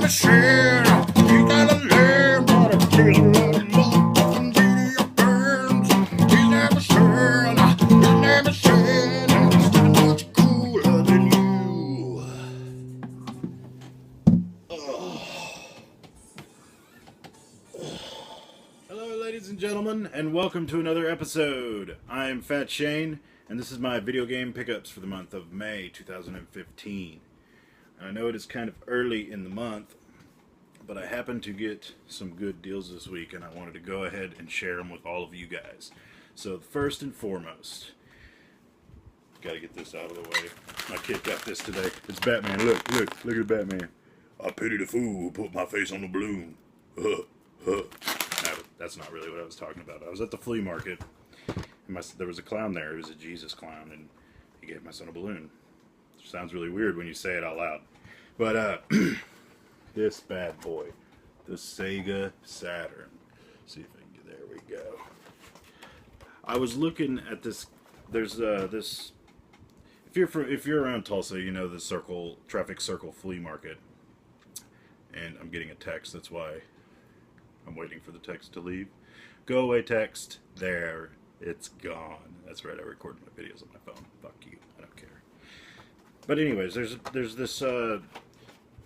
Mcshane. You gotta learn how to kill that motherfucking Judy Burns. He's that Mcshane. His name is Shane. And he's that much cooler than you. Hello, ladies and gentlemen, and welcome to another episode. I am Fat Shane, and this is my video game pickups for the month of May 2015. And I know it is kind of early in the month, but I happened to get some good deals this week, and I wanted to go ahead and share them with all of you guys. So, first and foremost, gotta get this out of the way. My kid got this today. It's Batman. Look at Batman. I pity the fool who put my face on the balloon. No, that's not really what I was talking about. I was at the flea market, and there was a clown there. It was a Jesus clown, and he gave my son a balloon. Which sounds really weird when you say it out loud. But, this bad boy, the Sega Saturn. See if I can get, there we go. I was looking at this, there's this, if you're around Tulsa, you know the traffic circle flea market. And I'm getting a text, that's why I'm waiting for the text to leave. Go away text. There. It's gone. That's right, I record my videos on my phone. Fuck you. I don't care. But anyways, there's this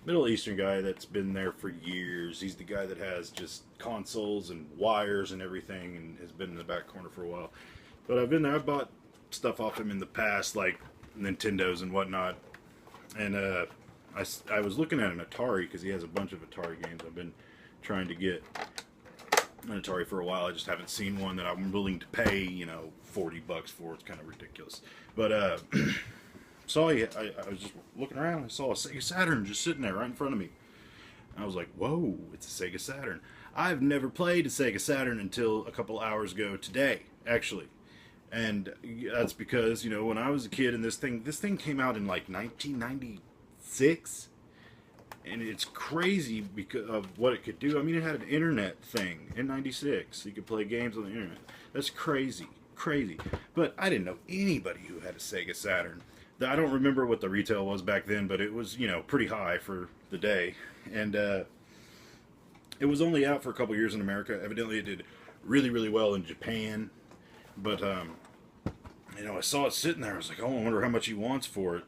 Middle Eastern guy that's been there for years. He's the guy that has just consoles and wires and everything and has been in the back corner for a while. But I've been there. I've bought stuff off him in the past, like Nintendos and whatnot. And I was looking at an Atari because he has a bunch of Atari games. I've been trying to get an Atari for a while. I just haven't seen one that I'm willing to pay, $40 for. It's kind of ridiculous. But I was just looking around. I saw a Sega Saturn just sitting there right in front of me. And I was like, whoa, it's a Sega Saturn. I've never played a Sega Saturn until a couple hours ago today, actually. And that's because, when I was a kid and this thing came out in like 1996. And it's crazy because of what it could do. I mean, it had an internet thing in '96. You could play games on the internet. That's crazy. But I didn't know anybody who had a Sega Saturn. I don't remember what the retail was back then, but it was, pretty high for the day. And it was only out for a couple years in America. Evidently, it did really, really well in Japan. But, I saw it sitting there. I was like, oh, I wonder how much he wants for it.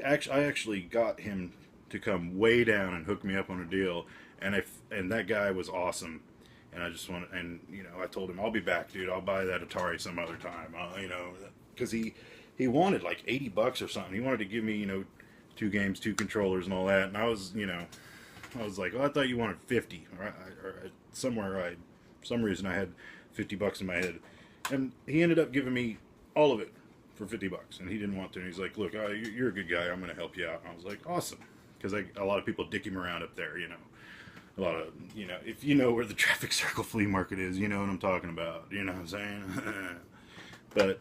I actually got him to come way down and hook me up on a deal, and that guy was awesome, and I told him, I'll be back, dude. I'll buy that Atari some other time, because he wanted like $80 or something. He wanted to give me 2 games, 2 controllers, and all that, and I was like, oh, I thought you wanted 50, or for some reason I had $50 in my head, and he ended up giving me all of it for $50, and he didn't want to, and he's like, look, you're a good guy, I'm going to help you out, and I was like, awesome. Because a lot of people dick him around up there, A lot of, if you know where the traffic circle flea market is, you know what I'm talking about. You know what I'm saying? But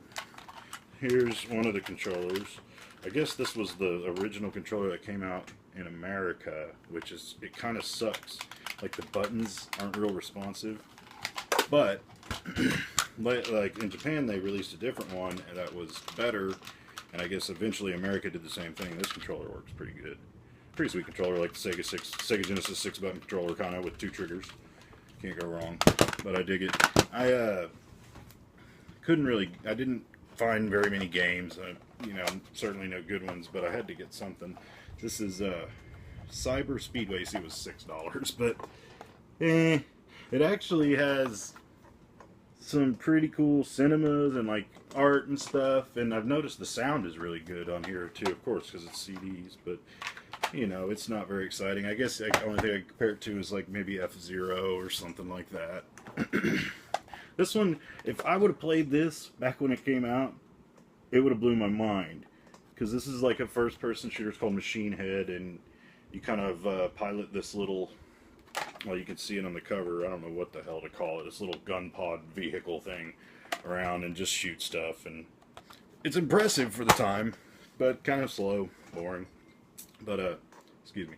here's one of the controllers. I guess this was the original controller that came out in America, which is, it kind of sucks. Like, the buttons aren't real responsive. But, like in Japan, they released a different one that was better. And I guess eventually America did the same thing. This controller works pretty good. Pretty sweet controller, like the Sega Genesis 6-button controller, kind of with 2 triggers. Can't go wrong. But I dig it. I didn't find very many games. Certainly no good ones, but I had to get something. This is Cyber Speedway. You see, it was $6, but it actually has some pretty cool cinemas and like art and stuff. And I've noticed the sound is really good on here too, of course, because it's CDs, but. It's not very exciting. I guess the only thing I compare it to is like maybe F-Zero or something like that. This one, if I would have played this back when it came out, it would have blew my mind. Because this is like a first-person shooter. It's called Machine Head, and you kind of pilot this little, well, you can see it on the cover. I don't know what the hell to call it. This little gun pod vehicle thing around and just shoot stuff. And it's impressive for the time, but kind of slow, boring. But, excuse me.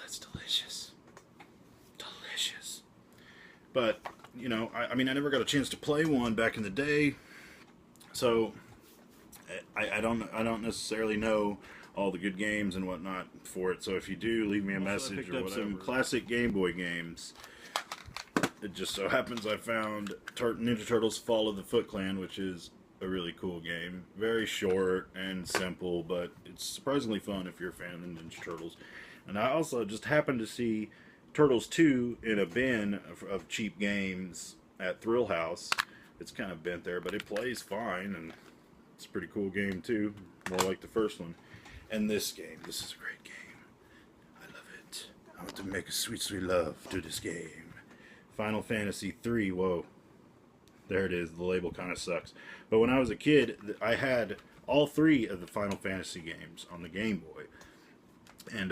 That's delicious. Delicious. But, I mean, I never got a chance to play one back in the day, so I don't necessarily know all the good games and whatnot for it. So if you do, leave me a message. I picked up some classic Game Boy games. It just so happens I found Ninja Turtles Fall of the Foot Clan, which is a really cool game. Very short and simple, but it's surprisingly fun if you're a fan of the Ninja Turtles. And I also just happened to see Turtles 2 in a bin of cheap games at Thrill House. It's kind of bent there, but it plays fine, and it's a pretty cool game too. More like the first one. And this game, this is a great game. I love it. I want to make a sweet, sweet love to this game. Final Fantasy 3, whoa. There it is, the label kind of sucks. But when I was a kid, I had all 3 of the Final Fantasy games on the Game Boy. And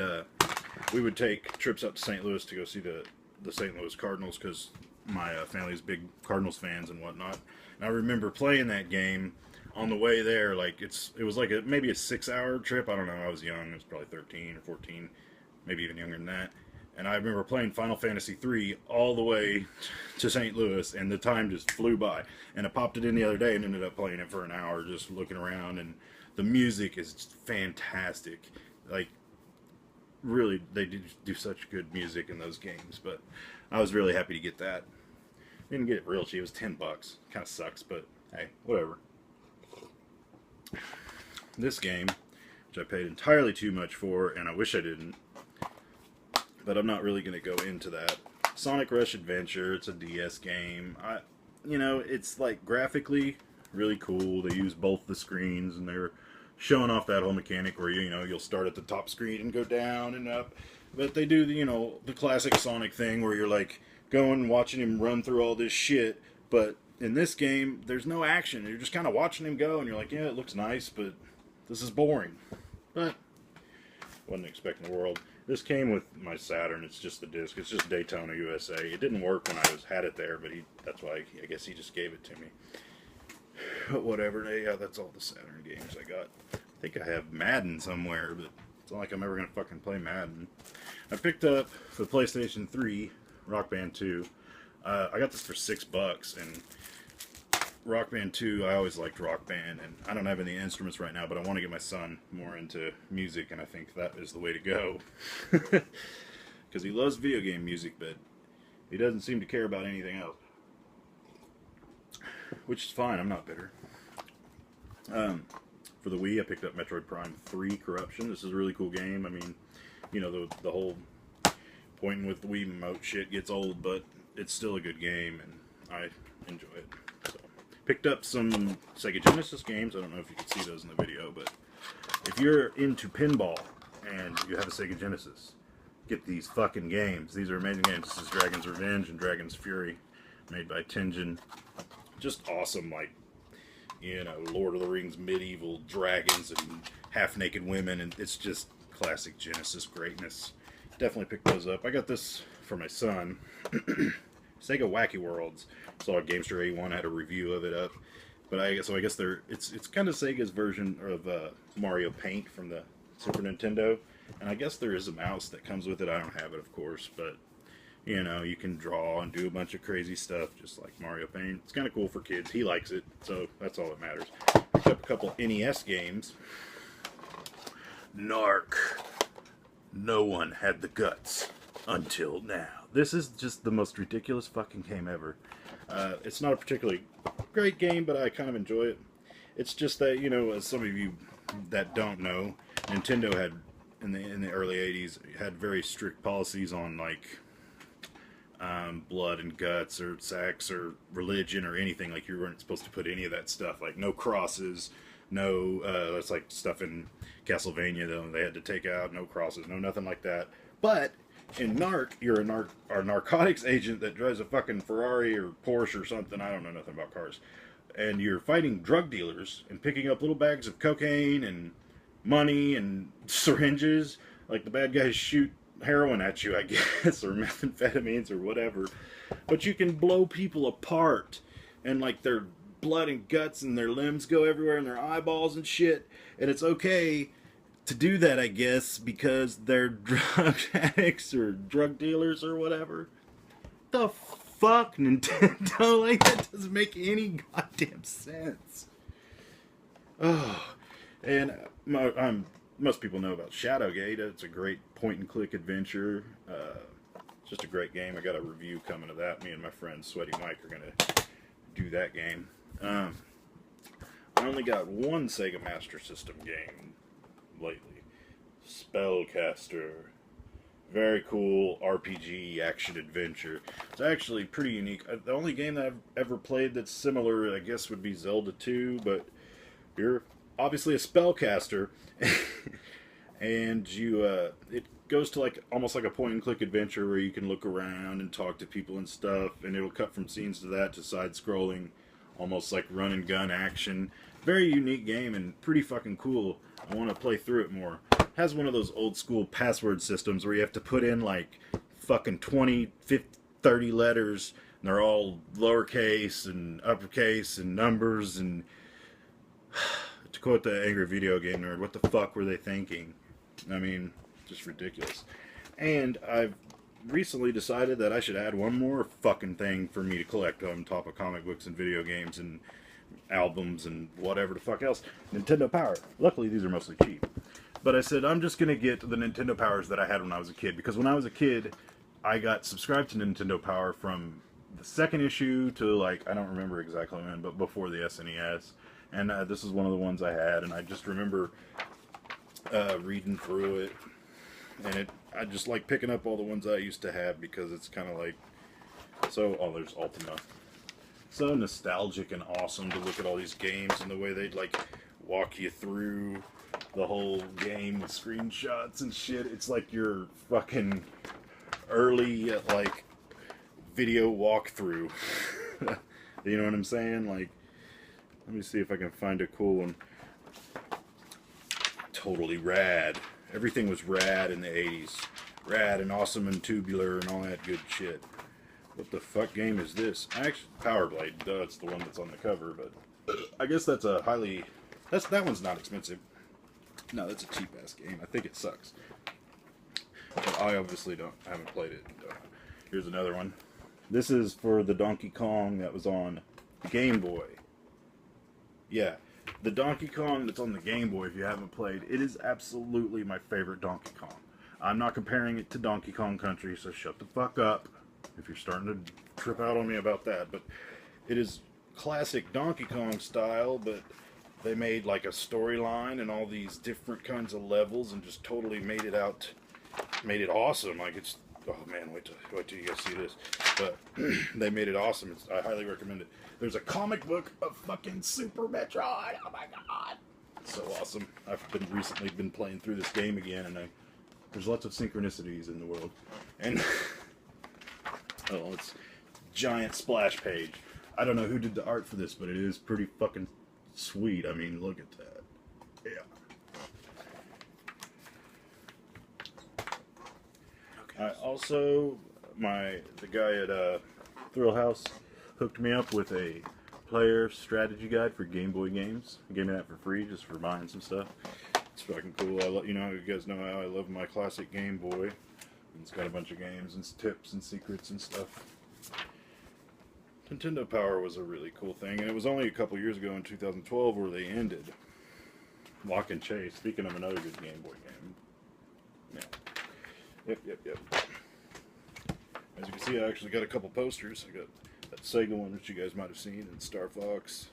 we would take trips up to St. Louis to go see the St. Louis Cardinals, because my family's big Cardinals fans and whatnot. And I remember playing that game on the way there. Like it was like maybe a 6-hour trip. I don't know. I was young. I was probably 13 or 14, maybe even younger than that. And I remember playing Final Fantasy 3 all the way to St. Louis, and the time just flew by. And I popped it in the other day and ended up playing it for an hour, just looking around. And the music is just fantastic. Like, really, they do such good music in those games. But I was really happy to get that. Didn't get it real cheap. It was $10. Kind of sucks, but hey, whatever. This game, which I paid entirely too much for, and I wish I didn't, but I'm not really going to go into that. Sonic Rush Adventure, it's a DS game. It's like graphically really cool. They use both the screens, and they're showing off that whole mechanic where you'll start at the top screen and go down and up. But they do the classic Sonic thing where you're like going and watching him run through all this shit. But in this game, there's no action. You're just kind of watching him go, and you're like, yeah, it looks nice, but this is boring. But wasn't expecting the world. This came with my Saturn. It's just the disc. It's just Daytona USA. It didn't work when I had it there, but that's why I guess he just gave it to me. But whatever. Yeah, that's all the Saturn games I got. I think I have Madden somewhere, but it's not like I'm ever going to fucking play Madden. I picked up for the PlayStation 3 Rock Band 2. I got this for $6, and Rock Band 2, I always liked Rock Band, and I don't have any instruments right now, but I want to get my son more into music, and I think that is the way to go. Because he loves video game music, but he doesn't seem to care about anything else. Which is fine, I'm not bitter. For the Wii, I picked up Metroid Prime 3 Corruption. This is a really cool game. I mean, the whole pointing with the Wii remote shit gets old, but it's still a good game, and I enjoy it. So, picked up some Sega Genesis games. I don't know if you can see those in the video, but if you're into pinball and you have a Sega Genesis, get these fucking games. These are amazing games. This is Dragon's Revenge and Dragon's Fury, made by Tengen. Just awesome, like, Lord of the Rings medieval dragons and half-naked women, and it's just classic Genesis greatness. Definitely picked those up. I got this for my son. Sega Wacky Worlds. Saw Gamester 81 had a review of it up. But I guess it's kind of Sega's version of Mario Paint from the Super Nintendo. And I guess there is a mouse that comes with it. I don't have it, of course, but you can draw and do a bunch of crazy stuff just like Mario Paint. It's kind of cool for kids. He likes it, so that's all that matters. Picked up a couple NES games. Narc. No one had the guts until now. This is just the most ridiculous fucking game ever. It's not a particularly great game, but I kind of enjoy it. It's just that, as some of you that don't know, Nintendo had, in the early 80s, had very strict policies on, like, blood and guts or sex or religion or anything. Like, you weren't supposed to put any of that stuff. Like, no crosses, no, that's like stuff in Castlevania, though, they had to take out. No crosses, no nothing like that. But in Narc, you're a narcotics agent that drives a fucking Ferrari or Porsche or something. I don't know nothing about cars. And you're fighting drug dealers and picking up little bags of cocaine and money and syringes. Like, the bad guys shoot heroin at you, I guess, or methamphetamines or whatever. But you can blow people apart, and like their blood and guts and their limbs go everywhere and their eyeballs and shit. And it's okay to do that, I guess, because they're drug addicts or drug dealers or whatever. The fuck, Nintendo? Like, that doesn't make any goddamn sense. Oh, and I'm most people know about Shadowgate. It's a great point-and-click adventure. It's just a great game. I got a review coming of that. Me and my friend Sweaty Mike are going to do that game. I only got one Sega Master System game lately. Spellcaster. Very cool RPG action adventure. It's actually pretty unique. The only game that I've ever played that's similar, I guess, would be Zelda 2, but you're obviously a spellcaster, and it goes to like almost like a point-and-click adventure where you can look around and talk to people and stuff, and it'll cut from scenes to that to side-scrolling, almost like run-and-gun action. Very unique game and pretty fucking cool. I want to play through it more. Has one of those old school password systems where you have to put in like fucking 20, 50, 30 letters, and they're all lowercase and uppercase and numbers, and to quote the angry video game nerd, what the fuck were they thinking? I mean, just ridiculous. And I've recently decided that I should add one more fucking thing for me to collect on top of comic books and video games and albums and whatever the fuck else. Nintendo Power. Luckily, these are mostly cheap. But I said, I'm just going to get the Nintendo Powers that I had when I was a kid. Because when I was a kid, I got subscribed to Nintendo Power from the second issue to, like, I don't remember exactly when, but before the SNES. And this is one of the ones I had. And I just remember reading through it. And I just like picking up all the ones I used to have because it's kind of like, oh, there's Ultima. So nostalgic and awesome to look at all these games and the way they'd, like, walk you through the whole game with screenshots and shit. It's like your fucking early, like, video walkthrough. You know what I'm saying? Like, let me see if I can find a cool one. Totally rad. Everything was rad in the 80s. Rad and awesome and tubular and all that good shit. What the fuck game is this? Actually, Power Blade. Duh, it's the one that's on the cover, but I guess that's a highly... That one's not expensive. No, that's a cheap-ass game. I think it sucks. But I obviously haven't played it. Here's another one. This is for the Donkey Kong that was on the Game Boy. Yeah, the Donkey Kong that's on the Game Boy, if you haven't played, it is absolutely my favorite Donkey Kong. I'm not comparing it to Donkey Kong Country, so shut the fuck up if you're starting to trip out on me about that. But it is classic Donkey Kong style, but they made like a storyline and all these different kinds of levels and just totally made it awesome. Like, it's, oh man, wait till you guys see this. But they made it awesome. I highly recommend it. There's a comic book of fucking Super Metroid. Oh my god. It's so awesome. I've recently been playing through this game again, and there's lots of synchronicities in the world. And oh, it's giant splash page. I don't know who did the art for this, but it is pretty fucking sweet. I mean, look at that. Yeah. Okay. I also, the guy at Thrill House hooked me up with a player strategy guide for Game Boy games. He gave me that for free just for buying some stuff. It's fucking cool. You know, you guys know how I love my classic Game Boy. It's got a bunch of games and tips and secrets and stuff. Nintendo Power was a really cool thing, and it was only a couple years ago in 2012 where they ended. Lock and Chase, speaking of another good Game Boy game. Yeah. Yep. As you can see, I actually got a couple posters. I got that Sega one, which you guys might have seen, and Star Fox,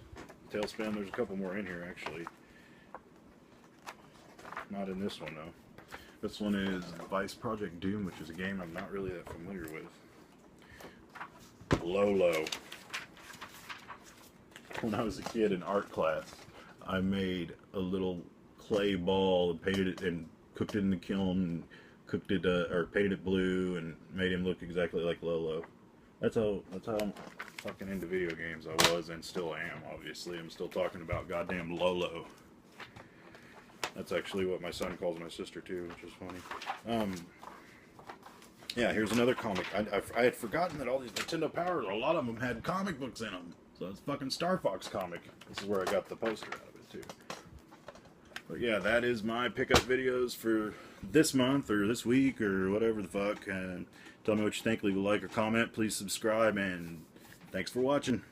Tailspin. There's a couple more in here, actually. Not in this one, though. This one is Vice Project Doom, which is a game I'm not really that familiar with. Lolo. When I was a kid in art class, I made a little clay ball and painted it and cooked it in the kiln and cooked it or painted it blue and made him look exactly like Lolo. That's how fucking into video games I was and still am. Obviously, I'm still talking about goddamn Lolo. That's actually what my son calls my sister too, which is funny. Yeah, here's another comic. I had forgotten that all these Nintendo Power, a lot of them had comic books in them. So it's fucking Star Fox comic. This is where I got the poster out of it too. But yeah, that is my pickup videos for this month or this week or whatever the fuck. Tell me what you think. Leave a like or comment. Please subscribe, and thanks for watching.